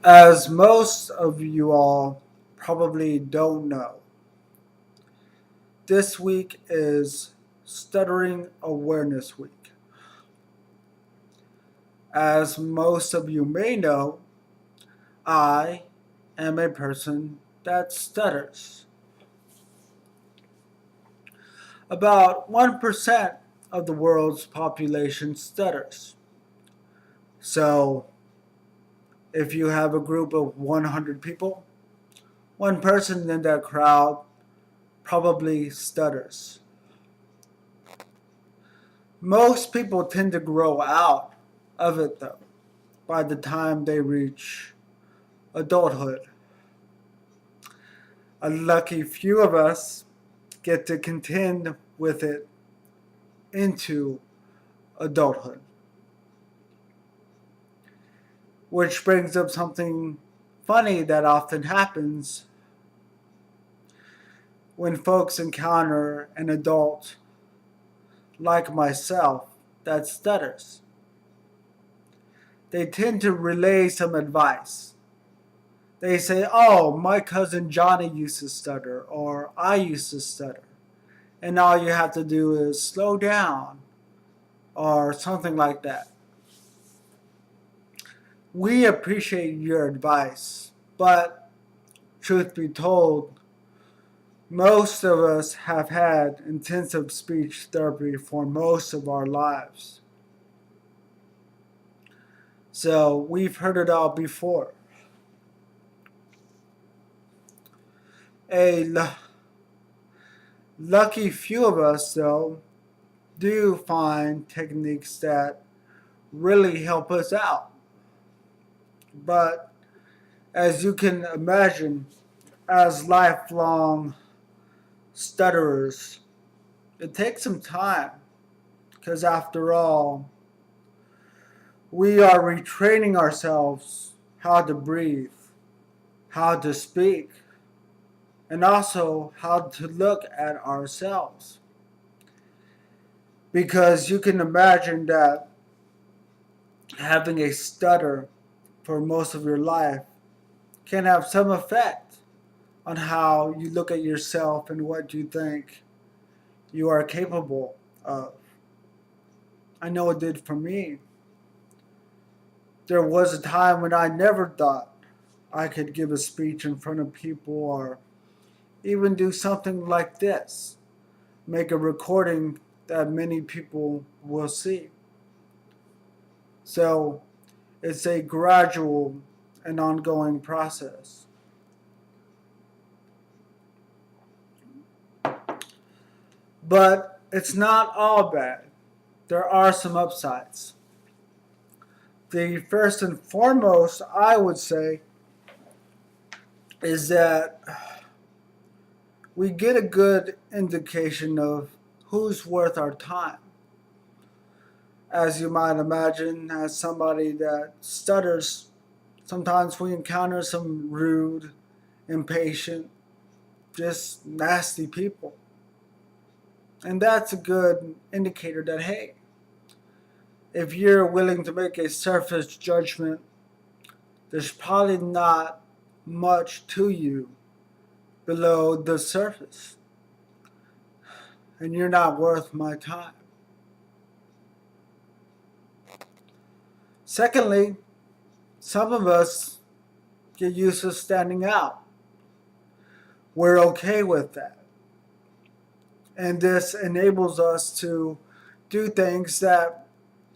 As most of you all probably don't know, this week is Stuttering Awareness Week. As most of you may know, I am a person that stutters. About 1% of the world's population stutters. So, if you have a group of 100 people, one person in that crowd probably stutters. Most people tend to grow out of it though by the time they reach adulthood. A lucky few of us get to contend with it into adulthood. Which brings up something funny that often happens when folks encounter an adult like myself that stutters. They tend to relay some advice. They say, "Oh, my cousin Johnny used to stutter," or "I used to stutter. And all you have to do is slow down," or something like that. We appreciate your advice, but truth be told, most of us have had intensive speech therapy for most of our lives. So we've heard it all before. A lucky few of us, though, do find techniques that really help us out. But as you can imagine, as lifelong stutterers, it takes some time because, after all, we are retraining ourselves how to breathe, how to speak, and also how to look at ourselves. Because you can imagine that having a stutter for most of your life can have some effect on how you look at yourself and what you think you are capable of. I know it did for me. There was a time when I never thought I could give a speech in front of people or even do something like this, make a recording that many people will see. So it's a gradual and ongoing process. But it's not all bad. There are some upsides. The first and foremost, I would say, is that we get a good indication of who's worth our time. As you might imagine, as somebody that stutters, sometimes we encounter some rude, impatient, just nasty people. And that's a good indicator that, hey, if you're willing to make a surface judgment, there's probably not much to you below the surface. And you're not worth my time. Secondly, some of us get used to standing out. We're okay with that. And this enables us to do things that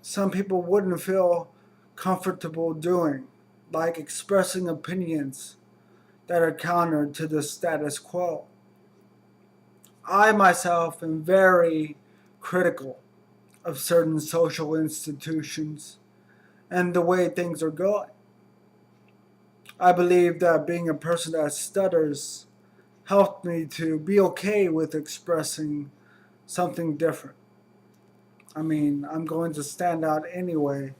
some people wouldn't feel comfortable doing, like expressing opinions that are counter to the status quo. I myself am very critical of certain social institutions and the way things are going. I believe that being a person that stutters helped me to be okay with expressing something different. I mean, I'm going to stand out anyway.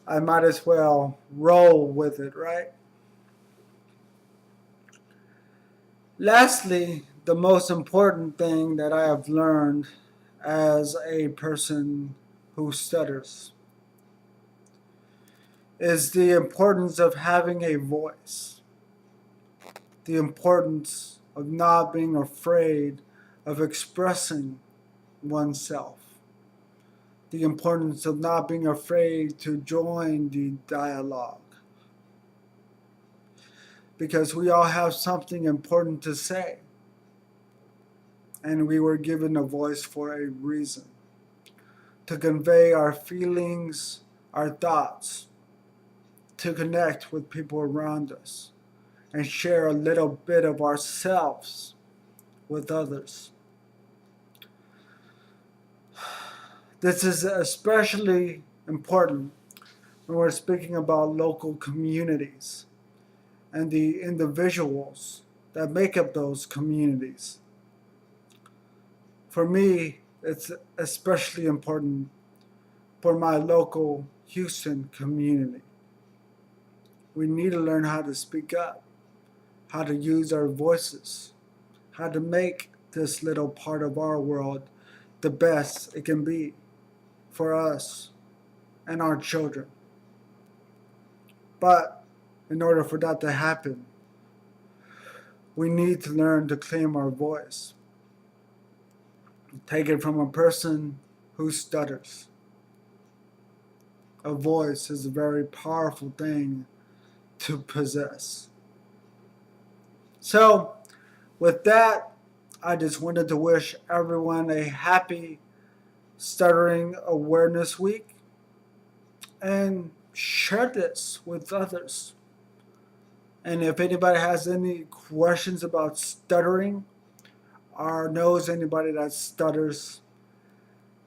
I might as well roll with it, right? Lastly, the most important thing that I have learned as a person who stutters is the importance of having a voice, the importance of not being afraid of expressing oneself, the importance of not being afraid to join the dialogue. Because we all have something important to say, and we were given a voice for a reason, to convey our feelings, our thoughts, to connect with people around us, and share a little bit of ourselves with others. This is especially important when we're speaking about local communities and the individuals that make up those communities. For me, it's especially important for my local Houston community. We need to learn how to speak up, how to use our voices, how to make this little part of our world the best it can be for us and our children. But in order for that to happen, we need to learn to claim our voice. Take it from a person who stutters. A voice is a very powerful thing to possess. So, with that, I just wanted to wish everyone a happy Stuttering Awareness Week and share this with others. And if anybody has any questions about stuttering or knows anybody that stutters,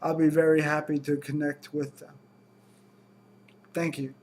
I'll be very happy to connect with them. Thank you.